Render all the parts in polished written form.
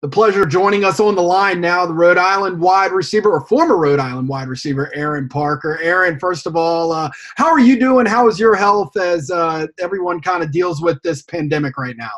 The pleasure of joining us on the line now, the Rhode Island wide receiver, or former Rhode Island wide receiver, Aaron Parker. Aaron, first of all, how are you doing? How is your health as everyone kind of deals with this pandemic right now?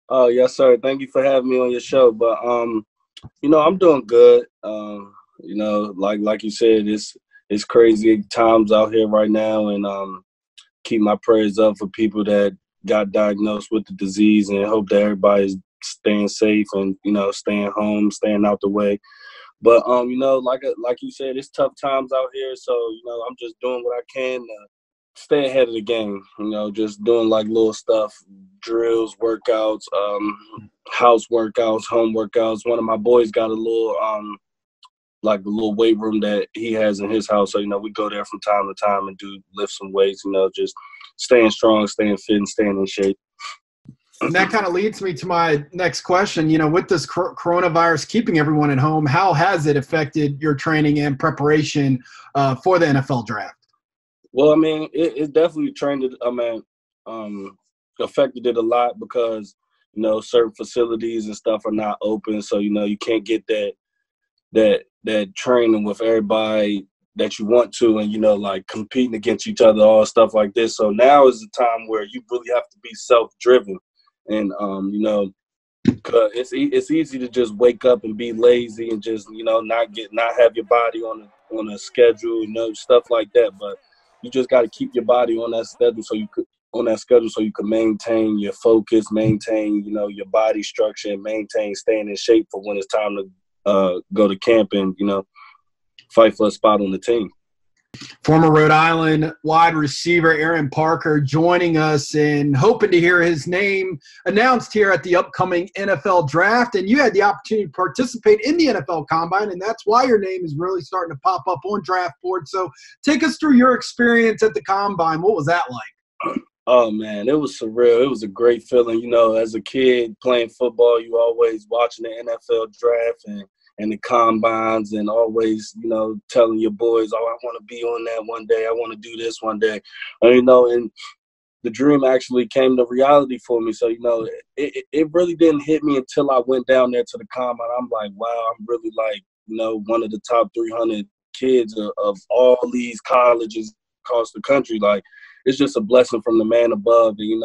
Oh, yes, sir. Thank you for having me on your show. But, I'm doing good. Like you said, it's crazy times out here right now. And keep my prayers up for people that got diagnosed with the disease, and hope that everybody's staying safe and, staying home, staying out the way. But, like you said, it's tough times out here. So, I'm just doing what I can to stay ahead of the game, just doing like little stuff, drills, workouts, house workouts, home workouts. One of my boys got a little weight room that he has in his house. So, we go there from time to time and lift some weights, just staying strong, staying fit, and staying in shape. And that kind of leads me to my next question. With this coronavirus keeping everyone at home, how has it affected your training and preparation for the NFL draft? Well, it definitely affected it a lot because, certain facilities and stuff are not open. So, you can't get that training with everybody that you want to, and, like competing against each other, all stuff like this. So now is the time where you really have to be self-driven. And, cause it's easy to just wake up and be lazy and just, not have your body on a schedule, stuff like that. But you just got to keep your body on that schedule so you can maintain your focus, maintain, your body structure, and maintain staying in shape for when it's time to go to camp and, fight for a spot on the team. Former Rhode Island wide receiver Aaron Parker joining us, and hoping to hear his name announced here at the upcoming NFL draft. And you had the opportunity to participate in the NFL Combine, and that's why your name is really starting to pop up on draft boards. So take us through your experience at the Combine. What was that like? Oh, man, it was surreal. It was a great feeling. As a kid playing football, you always watching the NFL draft and the combines, and always, telling your boys, oh, I want to be on that one day. I want to do this one day. And the dream actually came to reality for me. So, it really didn't hit me until I went down there to the combine. I'm like, wow, I'm really like, one of the top 300 kids of all these colleges across the country. Like, it's just a blessing from the man above. And,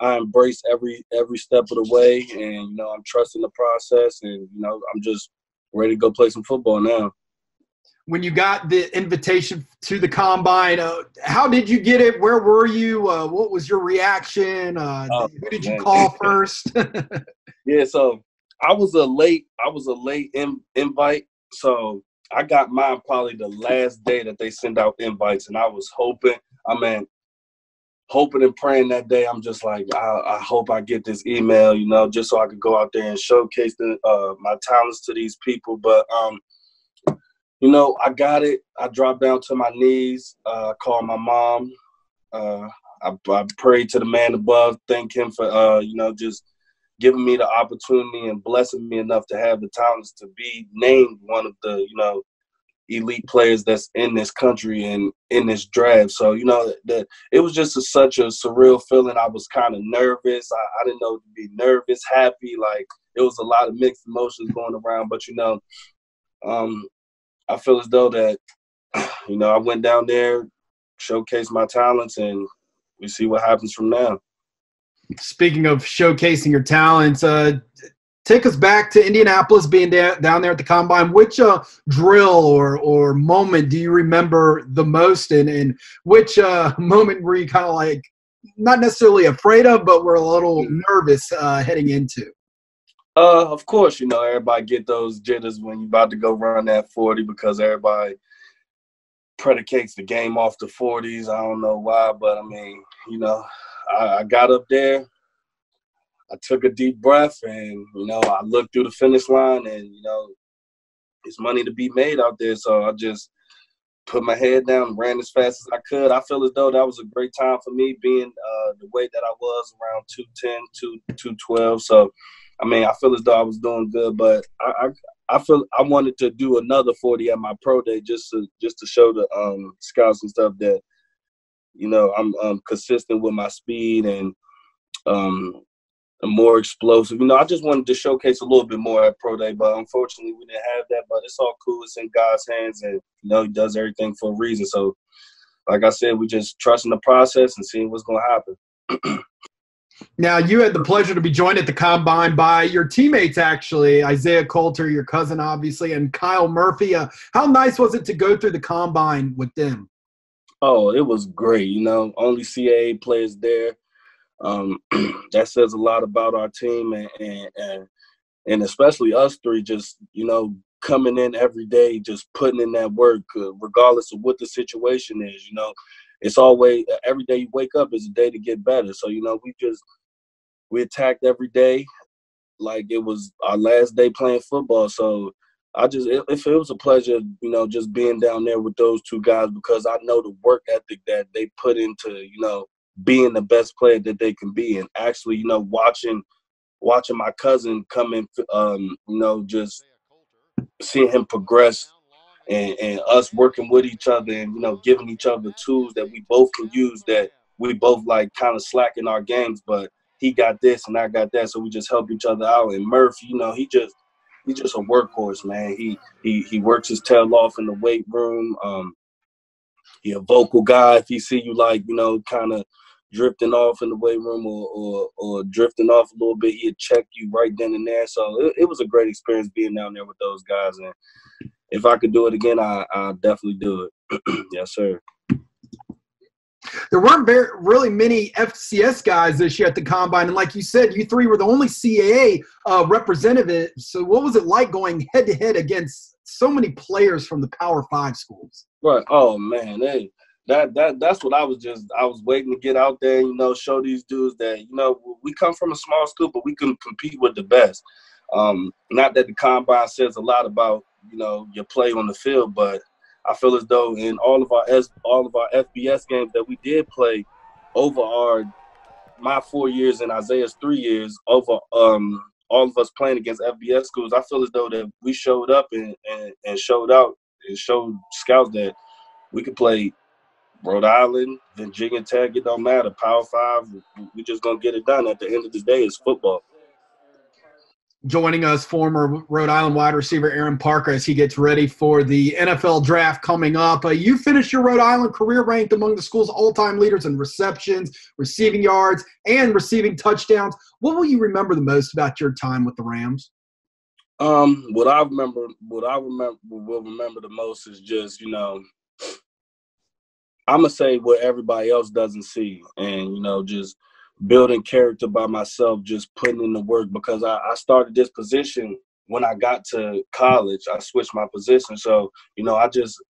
I embrace every step of the way, and, I'm trusting the process, and, I'm just ready to go play some football now. When you got the invitation to the Combine, how did you get it? Where were you? What was your reaction? Who did you call first? Yeah, so I was a late invite. So I got mine probably the last day that they send out invites, and I was hoping and praying that day. I'm just like, I hope I get this email, just so I could go out there and showcase my talents to these people. But, I got it. I dropped down to my knees. I called my mom. I prayed to the man above, thank him for, just giving me the opportunity and blessing me enough to have the talents to be named one of the, elite players that's in this country and in this draft. So, that it was just such a surreal feeling. I was kind of nervous. I didn't know to be nervous, happy. Like, it was a lot of mixed emotions going around. But, I feel as though that, I went down there, showcased my talents, and we see what happens from now. Speaking of showcasing your talents, take us back to Indianapolis, being down there at the Combine. Which drill or moment do you remember the most, and which moment were you kind of like not necessarily afraid of, but were a little nervous heading into? Of course, everybody get those jitters when you're about to go run that 40, because everybody predicates the game off the 40s. I don't know why, but I got up there. I took a deep breath, and, I looked through the finish line, and, it's money to be made out there. So I just put my head down and ran as fast as I could. I feel as though that was a great time for me, being the weight that I was, around 210, 212. So, I feel as though I was doing good, but I feel I wanted to do another 40 at my pro day just to show the scouts and stuff that you know, I'm consistent with my speed and more explosive. You know, I just wanted to showcase a little bit more at Pro Day, but unfortunately we didn't have that. But it's all cool. It's in God's hands, and you know, He does everything for a reason. So, like I said, we just trusting the process and seeing what's going to happen. Now, you had the pleasure to be joined at the Combine by your teammates, actually, Isaiah Coulter, your cousin, obviously, and Kyle Murphy. How nice was it to go through the Combine with them? Oh, it was great. You know, only CAA players there. That says a lot about our team, and especially us three, just, you know, coming in every day, just putting in that work, regardless of what the situation is. You know, it's always, every day you wake up is a day to get better. So, you know, we attacked every day like it was our last day playing football. So it was a pleasure, you know, just being down there with those two guys, because I know the work ethic that they put into, you know, being the best player that they can be, and actually, you know, watching my cousin come in, you know, just seeing him progress, and us working with each other, and, you know, giving each other tools that we both can use, that we both like kind of slack in our games, but he got this and I got that, so we just help each other out. And Murph, you know, he's just a workhorse, man. He works his tail off in the weight room. He a vocal guy. If he see you, like, you know, kind of drifting off in the weight room, or drifting off a little bit, he'd check you right then and there. So it was a great experience being down there with those guys. And if I could do it again, I'll definitely do it. Yes, sir. There weren't really many FCS guys this year at the Combine. And like you said, you three were the only CAA representatives. So what was it like going head-to-head against so many players from the Power 5 schools? Right. Oh, man. Hey, that's what I was waiting to get out there, you know, show these dudes that, you know, we come from a small school, but we can compete with the best. Not that the Combine says a lot about, you know, your play on the field, but I feel as though in all of our FBS games that we did play over my 4 years and Isaiah's 3 years, over all of us playing against FBS schools, I feel as though that we showed up and showed out and showed scouts that we could play Rhode Island, Virginia Tech, it don't matter. Power 5, we just gonna get it done. At the end of the day, it's football. Joining us, former Rhode Island wide receiver Aaron Parker, as he gets ready for the NFL draft coming up. You finished your Rhode Island career ranked among the school's all-time leaders in receptions, receiving yards, and receiving touchdowns. What will you remember the most about your time with the Rams? What I will remember the most is just, you know, I'm gonna say what everybody else doesn't see, and, you know, just building character by myself, just putting in the work, because I started this position when I got to college. I switched my position, so, you know, I just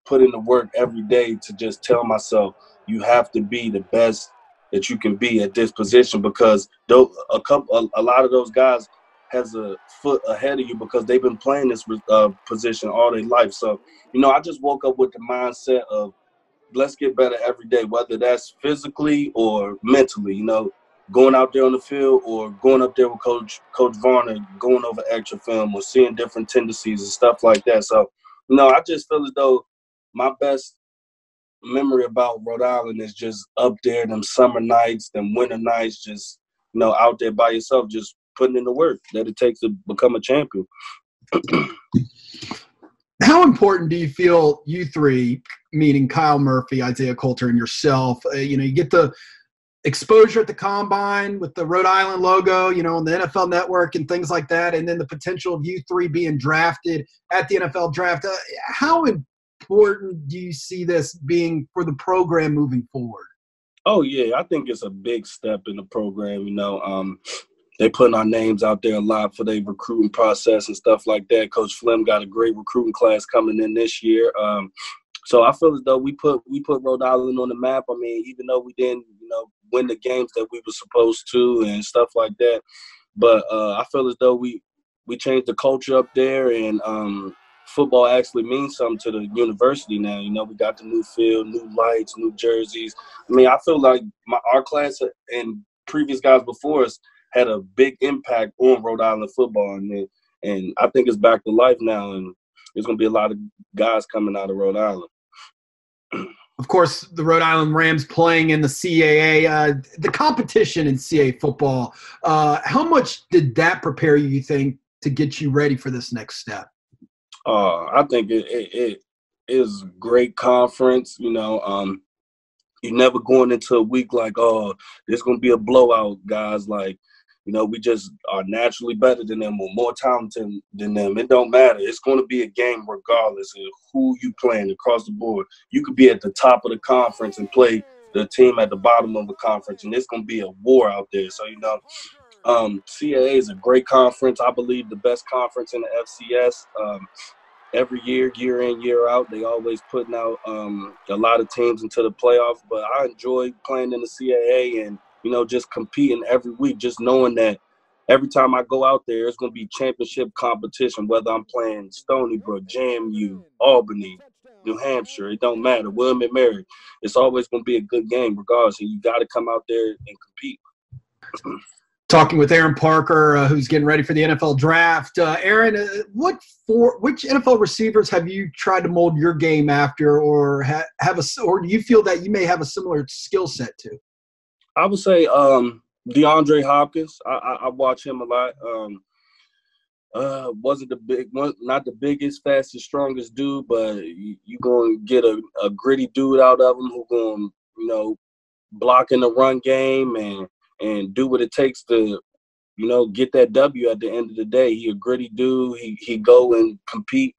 put in the work every day to just tell myself, you have to be the best that you can be at this position, because a lot of those guys has a foot ahead of you because they've been playing this position all their life. So, you know, I just woke up with the mindset of, let's get better every day, whether that's physically or mentally, you know, going out there on the field or going up there with Coach Varner, going over extra film or seeing different tendencies and stuff like that. So, you know, I just feel as though my best memory about Rhode Island is just up there, them summer nights, them winter nights, just, you know, out there by yourself, just putting in the work that it takes to become a champion. How important do you feel, you three, meaning Kyle Murphy, Isaiah Coulter, and yourself, you know, you get the exposure at the Combine with the Rhode Island logo, you know, on the NFL Network and things like that, and then the potential of you three being drafted at the NFL draft. How important do you see this being for the program moving forward? Oh, yeah, I think it's a big step in the program, you know. They putting our names out there a lot for their recruiting process and stuff like that. Coach Flem got a great recruiting class coming in this year. So I feel as though we put Rhode Island on the map. I mean, even though we didn't, you know, win the games that we were supposed to and stuff like that, but I feel as though we changed the culture up there, and football actually means something to the university now. You know, we got the new field, new lights, new jerseys. I mean, I feel like our class and previous guys before us had a big impact on Rhode Island football, and I think it's back to life now, and there's going to be a lot of guys coming out of Rhode Island. Of course, the Rhode Island Rams playing in the CAA, the competition in CAA football. How much did that prepare you, you think, to get you ready for this next step? I think it is a great conference. You're never going into a week like, oh, there's going to be a blowout, guys. Like, we just are naturally better than them or more talented than them. It don't matter. It's going to be a game regardless of who you playing across the board. You could be at the top of the conference and play the team at the bottom of the conference, and it's going to be a war out there. So, CAA is a great conference. I believe the best conference in the FCS. Every year, year in, year out, they always putting out a lot of teams into the playoffs. But I enjoy playing in the CAA and, just competing every week, just knowing that every time I go out there, it's going to be championship competition, whether I'm playing Stony Brook, JMU, Albany, New Hampshire. It don't matter. William & Mary. It's always going to be a good game regardless. And you got to come out there and compete. Talking with Aaron Parker, who's getting ready for the NFL draft. Aaron, which NFL receivers have you tried to mold your game after, or or do you feel that you may have a similar skill set to? I would say DeAndre Hopkins. I watch him a lot. Wasn't the big one, not the biggest, fastest, strongest dude, but you going to get a gritty dude out of him who going block in the run game and do what it takes to, get that W at the end of the day. He a gritty dude. He go and compete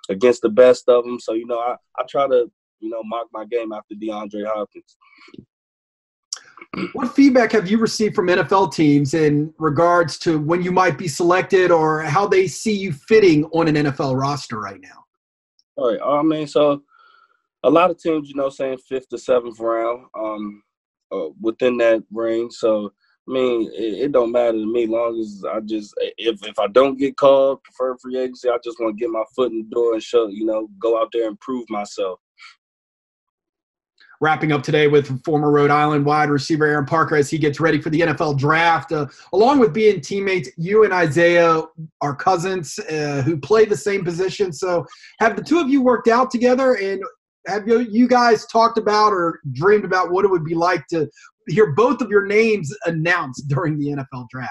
against the best of them. So, I try to, mock my game after DeAndre Hopkins. What feedback have you received from NFL teams in regards to when you might be selected or how they see you fitting on an NFL roster right now? All right. So a lot of teams, saying 5th to 7th round, within that range. So, it don't matter to me, long as if I don't get called, preferred free agency, I just want to get my foot in the door and show, go out there and prove myself. Wrapping up today with former Rhode Island wide receiver Aaron Parker as he gets ready for the NFL draft. Along with being teammates, you and Isaiah are cousins who play the same position. So have the two of you worked out together, and have you guys talked about or dreamed about what it would be like to hear both of your names announced during the NFL draft?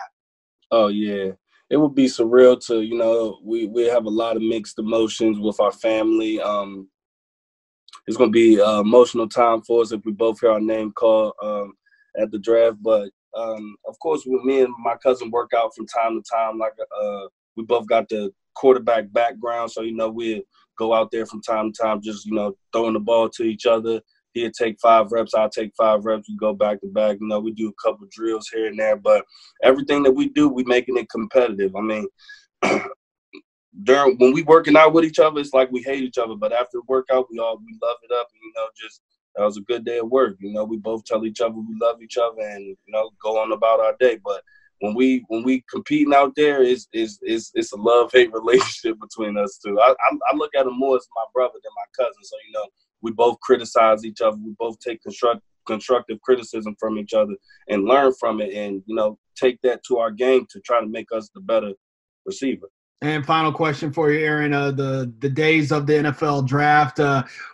Oh, yeah. It would be surreal to, we have a lot of mixed emotions with our family. It's going to be an emotional time for us if we both hear our name called at the draft. But, of course, with me and my cousin work out from time to time. Like we both got the quarterback background. So, we go out there from time to time just, throwing the ball to each other. He'll take 5 reps. I'll take 5 reps. We go back to back. We do a couple of drills here and there. But everything that we do, we making it competitive. When we working out with each other, it's like we hate each other. But after the workout, we love it up. And, just that was a good day at work. We both tell each other we love each other and, go on about our day. But when we competing out there, it's a love-hate relationship between us two. I look at him more as my brother than my cousin. So, we both criticize each other. We both take constructive criticism from each other and learn from it and, take that to our game to try to make us the better receiver. And final question for you, Aaron. The days of the NFL draft.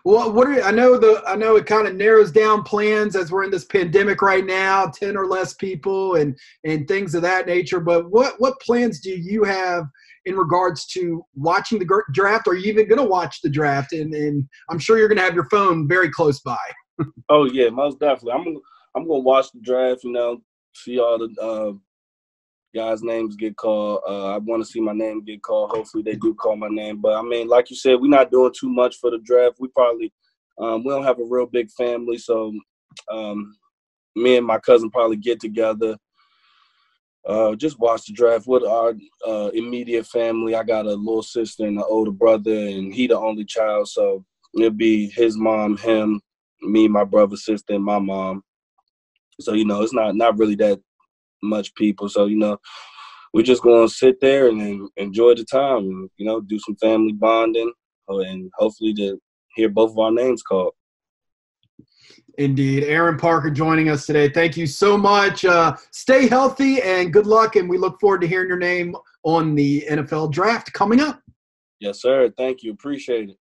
What are I know it kind of narrows down plans as we're in this pandemic right now, 10 or less people and things of that nature. But what plans do you have in regards to watching the draft? Are you even going to watch the draft? And I'm sure you're going to have your phone very close by. Oh yeah, most definitely. I'm going to watch the draft. See all the guys' names get called. I want to see my name get called. Hopefully they do call my name. But, like you said, we're not doing too much for the draft. We probably we don't have a real big family. So me and my cousin probably get together, just watch the draft with our immediate family. I got a little sister and an older brother, and he the only child. So it'll be his mom, him, me, my brother, sister, and my mom. So, it's not really that much people. So, we're just going to sit there and enjoy the time and, do some family bonding and hopefully to hear both of our names called. Indeed. Aaron Parker joining us today. Thank you so much. Stay healthy and good luck, and we look forward to hearing your name on the NFL draft coming up. Yes, sir. Thank you. Appreciate it.